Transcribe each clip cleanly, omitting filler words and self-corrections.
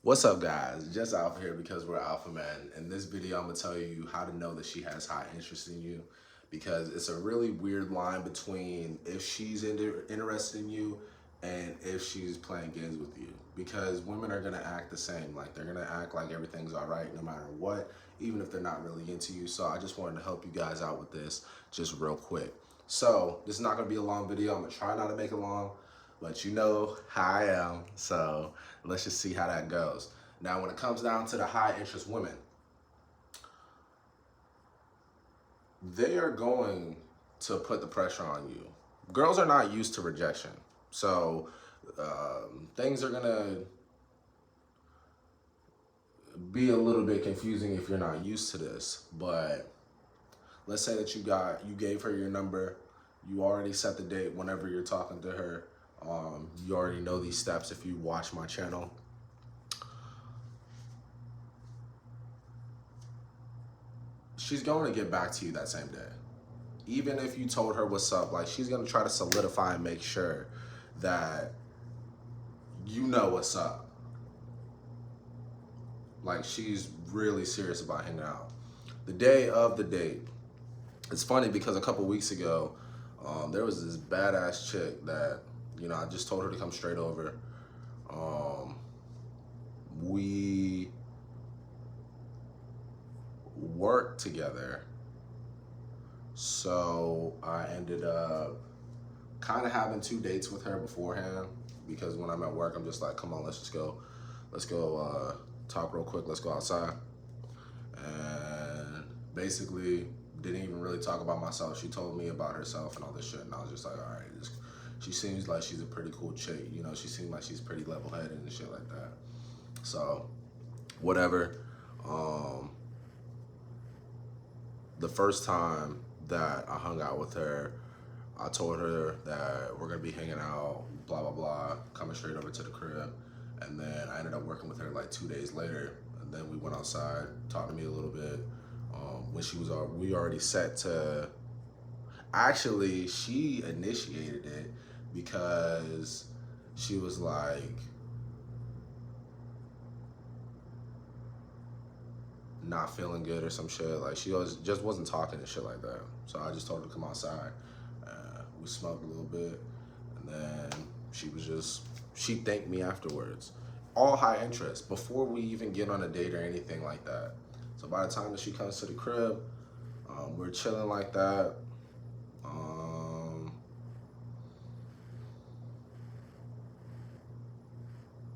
What's up, guys? Just Alpha here because we're Alpha Man. In this video, I'm gonna tell you how to know that she has high interest in you, because it's a really weird line between if she's interested in you and if she's playing games with you. Because women are gonna act the same, like they're gonna act like everything's all right no matter what, even if they're not really into you. So I just wanted to help you guys out with this just real quick. So this is not gonna be a long video. I'm gonna try not to make it long, but you know how I am. So let's just see how that goes. Now, when it comes down to the high interest women, they are going to put the pressure on you. Girls are not used to rejection. So things are gonna be a little bit confusing if you're not used to this. But let's say that you gave her your number, you already set the date whenever you're talking to her. You already know these steps if you watch my channel. She's going to get back to you that same day. Even if you told her what's up, like she's going to try to solidify and make sure that you know what's up. Like she's really serious about hanging out. The day of the date, it's funny because a couple weeks ago, there was this badass chick that, I just told her to come straight over. We worked together. So I ended up kind of having two dates with her beforehand, because when I'm at work, I'm just like, come on, let's go talk real quick. Let's go outside. And basically didn't even really talk about myself. She told me about herself and all this shit. And I was just like, all right, she seems like she's a pretty cool chick. She seems like she's pretty level-headed and shit like that. So whatever. Um, the first time that I hung out with her, I told her that we're gonna be hanging out, blah blah blah, coming straight over to the crib, and then I ended up working with her like 2 days later, and then we went outside, talked to me a little bit. When we already set to. Actually, she initiated it because she was like, not feeling good or some shit. Like just wasn't talking and shit like that. So I just told her to come outside. We smoked a little bit, and then she thanked me afterwards. All high interest before we even get on a date or anything like that. So by the time that she comes to the crib, we're chilling like that. Um,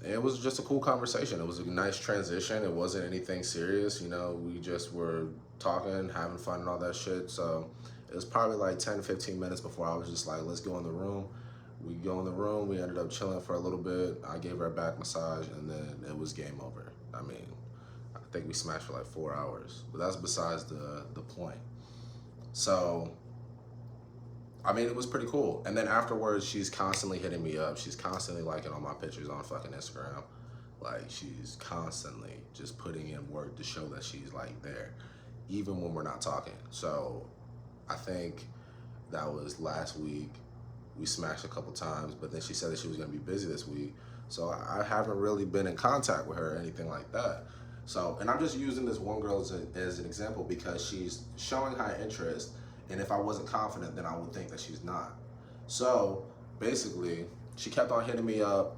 it was just a cool conversation. It was a nice transition. It wasn't anything serious. We just were talking, having fun and all that shit. So it was probably like 10, 15 minutes before I was just like, let's go in the room. We go in the room. We ended up chilling for a little bit. I gave her a back massage, and then it was game over. I mean, I think we smashed for like 4 hours, but that's besides the point. So I mean, it was pretty cool. And then afterwards, she's constantly hitting me up. She's constantly liking all my pictures on fucking Instagram. Like, she's constantly just putting in work to show that she's like there, even when we're not talking. So I think that was last week. We smashed a couple times, but then she said that she was gonna be busy this week. So I haven't really been in contact with her or anything like that. So, and I'm just using this one girl as an example because she's showing high interest, and if I wasn't confident, then I would think that she's not. So basically, she kept on hitting me up.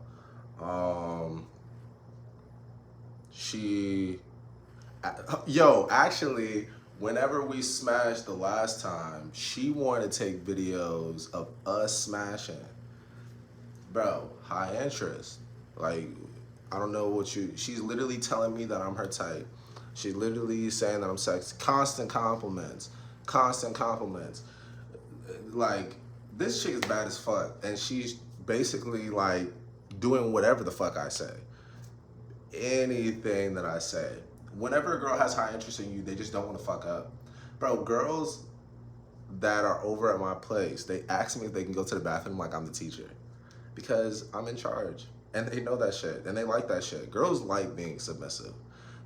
Um, she, actually, whenever we smashed the last time, she wanted to take videos of us smashing. Bro, high interest. Like, I don't know she's literally telling me that I'm her type. She's literally saying that I'm sexy. Constant compliments. Constant compliments. Like, this chick is bad as fuck. And she's basically like doing whatever the fuck I say. Anything that I say. Whenever a girl has high interest in you, they just don't want to fuck up. Bro, girls that are over at my place, they ask me if they can go to the bathroom like I'm the teacher, because I'm in charge. And they know that shit. And they like that shit. Girls like being submissive.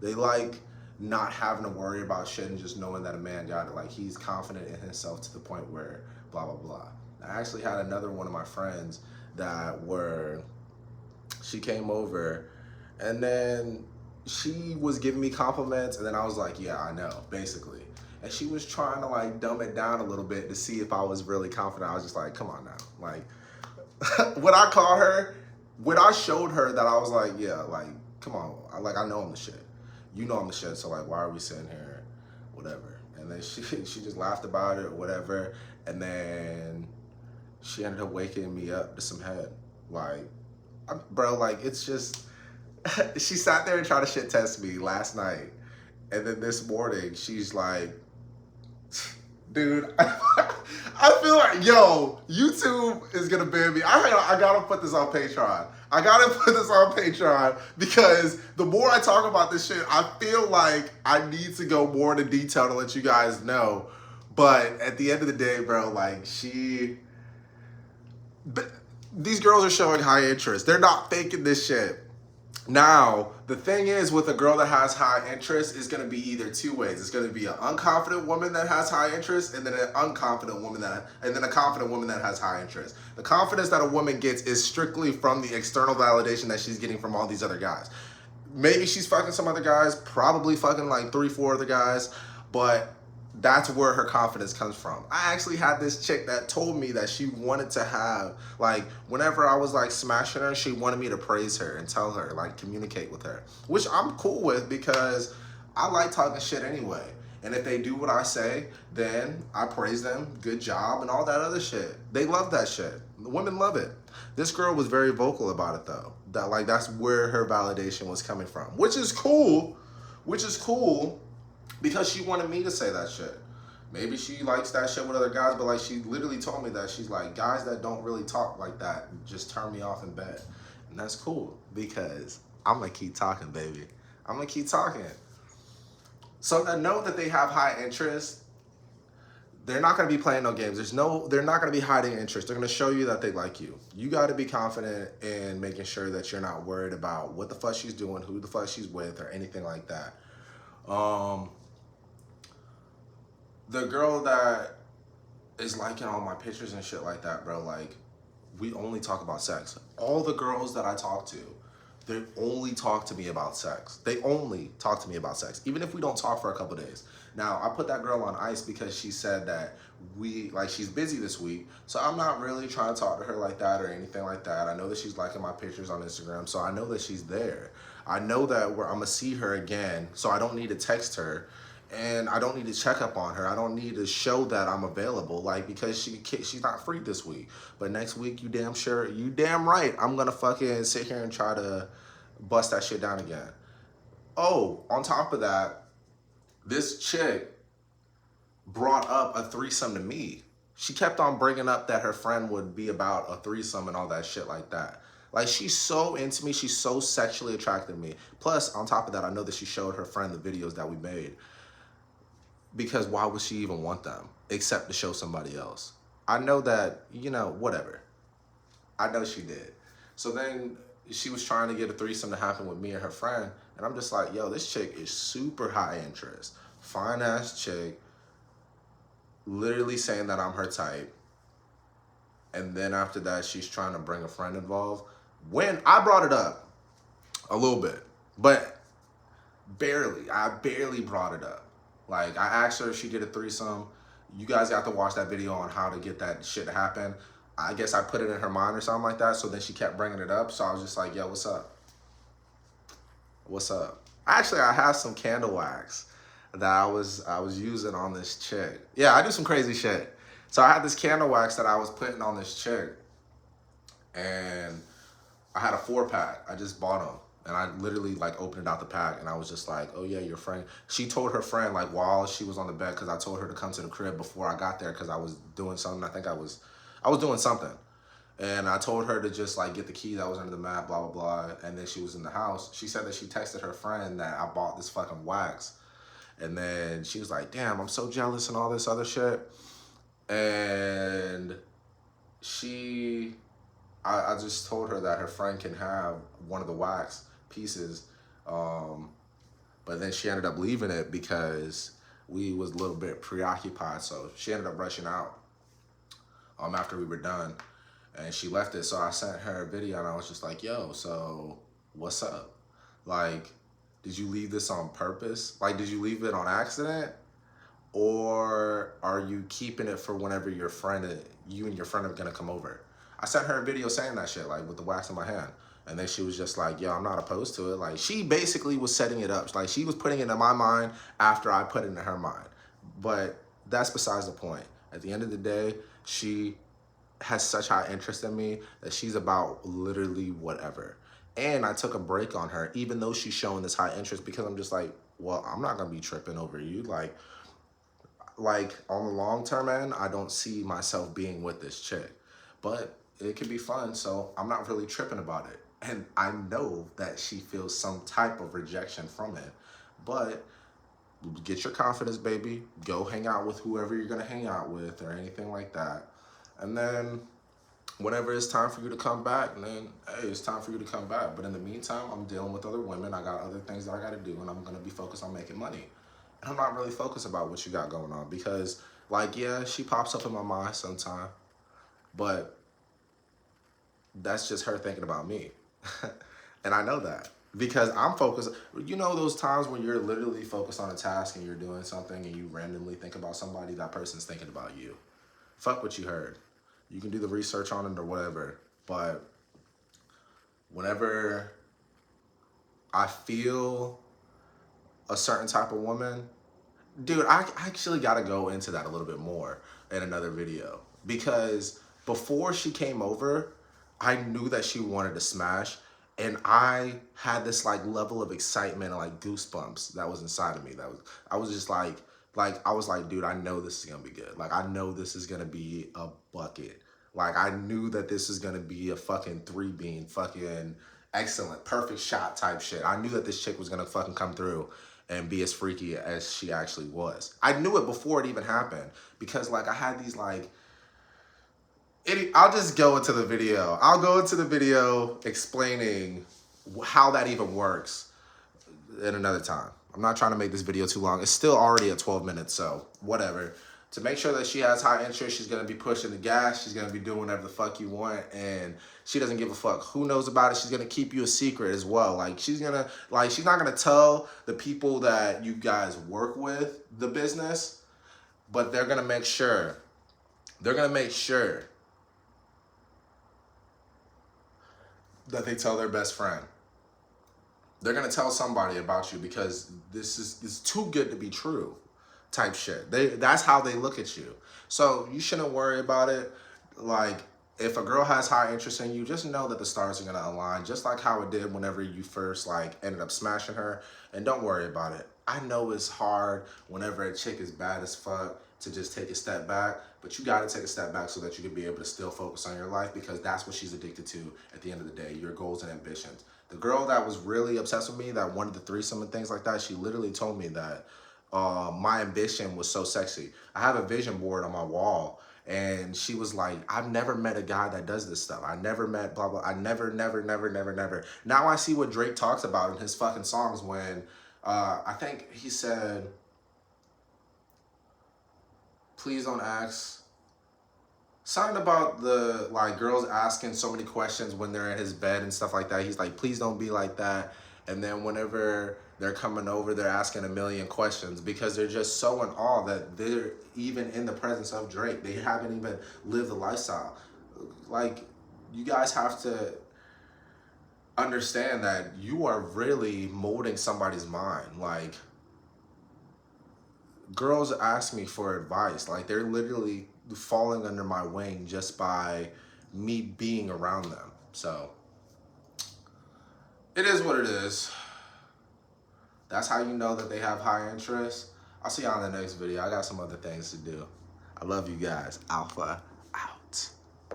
They like not having to worry about shit and just knowing that a man got it. Like, he's confident in himself to the point where blah, blah, blah. I actually had another one of my friends she came over, And then she was giving me compliments, and then I was like, yeah, I know, basically. And she was trying to like dumb it down a little bit to see if I was really confident. I was just like, come on now. Like, when I called her, when I showed her that I was like, yeah, like, come on. I know I'm the shit. You know I'm the shit, so like, why are we sitting here? Whatever. And then she just laughed about it or whatever. And then she ended up waking me up to some head. Like, bro, like, it's just, she sat there and tried to shit test me last night. And then this morning, she's like, dude, I feel like, yo, YouTube is gonna ban me. I gotta put this on Patreon. I gotta put this on Patreon because the more I talk about this shit, I feel like I need to go more into detail to let you guys know. But at the end of the day, bro, like these girls are showing high interest. They're not faking this shit. Now, the thing is with a girl that has high interest is going to be either two ways. It's going to be an unconfident woman that has high interest and then a confident woman that has high interest. The confidence that a woman gets is strictly from the external validation that she's getting from all these other guys. Maybe she's fucking some other guys, probably fucking like 3-4 other guys, but that's where her confidence comes from. I actually had this chick that told me that she wanted to have, like, whenever I was like smashing her, she wanted me to praise her and tell her, like, communicate with her, which I'm cool with because I like talking shit anyway. And if they do what I say, then I praise them, good job, and all that other shit. They love that shit. The women love it. This girl was very vocal about it though. That, like, that's where her validation was coming from, which is cool, because she wanted me to say that shit. Maybe she likes that shit with other guys, but like she literally told me that she's like, guys that don't really talk like that just turn me off in bed. And that's cool because I'm gonna keep talking, baby. I'm gonna keep talking. So to know that they have high interest, they're not gonna be playing no games. They're not gonna be hiding interest. They're gonna show you that they like you. You gotta be confident in making sure that you're not worried about what the fuck she's doing, who the fuck she's with, or anything like that. The girl that is liking all my pictures and shit like that, bro, like, we only talk about sex. All the girls that I talk to, they only talk to me about sex. They only talk to me about sex, even if we don't talk for a couple days. Now, I put that girl on ice because she said that she's busy this week, so I'm not really trying to talk to her like that or anything like that. I know that she's liking my pictures on Instagram, so I know that she's there. I know that I'm gonna see her again, so I don't need to text her. And I don't need to check up on her. I don't need to show that I'm available, like, because she's not free this week. But next week, you damn right, I'm gonna fucking sit here and try to bust that shit down again. Oh, on top of that, this chick brought up a threesome to me. She kept on bringing up that her friend would be about a threesome and all that shit like that. Like, she's so into me. She's so sexually attracted to me. Plus, on top of that, I know that she showed her friend the videos that we made. Because why would she even want them except to show somebody else? I know that, whatever. I know she did. So then she was trying to get a threesome to happen with me and her friend. And I'm just like, yo, this chick is super high interest. Fine ass chick. Literally saying that I'm her type. And then after that, she's trying to bring a friend involved. When I brought it up a little bit, but barely. I barely brought it up. Like, I asked her if she did a threesome. You guys got to watch that video on how to get that shit to happen. I guess I put it in her mind or something like that. So then she kept bringing it up. So I was just like, yo, what's up? What's up? Actually, I have some candle wax that I was using on this chick. Yeah, I do some crazy shit. So I had this candle wax that I was putting on this chick. And I had a 4-pack. I just bought them. And I literally, like, opened it out the pack, and I was just like, oh, yeah, your friend. She told her friend, like, while she was on the bed, because I told her to come to the crib before I got there because I was doing something. I think I was doing something. And I told her to just, like, get the keys. I was under the mat, blah, blah, blah. And then she was in the house. She said that she texted her friend that I bought this fucking wax. And then she was like, damn, I'm so jealous and all this other shit. And I just told her that her friend can have one of the wax pieces, but then she ended up leaving it because we was a little bit preoccupied, so she ended up rushing out after we were done, and she left it. So I sent her a video and I was just like, yo, so what's up? Like, did you leave this on purpose? Like, did you leave it on accident? Or are you keeping it for whenever you and your friend are gonna come over? I sent her a video saying that shit, like with the wax in my hand. And then she was just like, yo, I'm not opposed to it. Like, she basically was setting it up. Like, she was putting it in my mind after I put it in her mind. But that's besides the point. At the end of the day, she has such high interest in me that she's about literally whatever. And I took a break on her, even though she's showing this high interest, because I'm just like, well, I'm not gonna be tripping over you. Like on the long term end, I don't see myself being with this chick, but it can be fun. So I'm not really tripping about it. And I know that she feels some type of rejection from it, but get your confidence, baby. Go hang out with whoever you're gonna hang out with or anything like that. And then whenever it's time for you to come back, then hey, it's time for you to come back. But in the meantime, I'm dealing with other women. I got other things that I gotta do, and I'm gonna be focused on making money. And I'm not really focused about what you got going on because, like, yeah, she pops up in my mind sometime, but that's just her thinking about me. And I know that because I'm focused. You know those times when you're literally focused on a task and you're doing something and you randomly think about somebody, that person's thinking about you. Fuck what you heard. You can do the research on it or whatever, but whenever I feel a certain type of woman, dude, I actually got to go into that a little bit more in another video because before she came over, I knew that she wanted to smash, and I had this like level of excitement and like goosebumps that was inside of me. I was just I was like, dude, I know this is gonna be good. Like, I know this is gonna be a bucket. Like, I knew that this is gonna be a fucking 3-bean, fucking excellent, perfect shot type shit. I knew that this chick was gonna fucking come through and be as freaky as she actually was. I knew it before it even happened because like I had these like, I'll just go into the video. I'll go into the video explaining how that even works at another time. I'm not trying to make this video too long. It's still already at 12 minutes, so whatever. To make sure that she has high interest, she's gonna be pushing the gas. She's gonna be doing whatever the fuck you want, and she doesn't give a fuck who knows about it. She's gonna keep you a secret as well. Like, she's not gonna tell the people that you guys work with the business, but they're gonna make sure. They're gonna make sure that they tell their best friend. They're gonna tell somebody about you because this is too good to be true type shit. That's how they look at you. So you shouldn't worry about it. Like, if a girl has high interest in you, just know that the stars are gonna align, just like how it did whenever you first like ended up smashing her. And don't worry about it. I know it's hard whenever a chick is bad as fuck to just take a step back, but you gotta take a step back so that you can be able to still focus on your life, because that's what she's addicted to at the end of the day, your goals and ambitions. The girl that was really obsessed with me, that wanted the threesome and things like that, she literally told me that my ambition was so sexy. I have a vision board on my wall, and she was like, I've never met a guy that does this stuff. I never met blah, blah. I never. Now I see what Drake talks about in his fucking songs when I think he said, please don't ask. Something about the like girls asking so many questions when they're in his bed and stuff like that. He's like, please don't be like that. And then whenever they're coming over, they're asking a million questions because they're just so in awe that they're even in the presence of Drake. They haven't even lived the lifestyle. Like, you guys have to understand that you are really molding somebody's mind. Like, girls ask me for advice. Like, they're literally falling under my wing just by me being around them. So it is what it is. That's how you know that they have high interest. I'll see y'all in the next video. I got some other things to do. I love you guys. Alpha.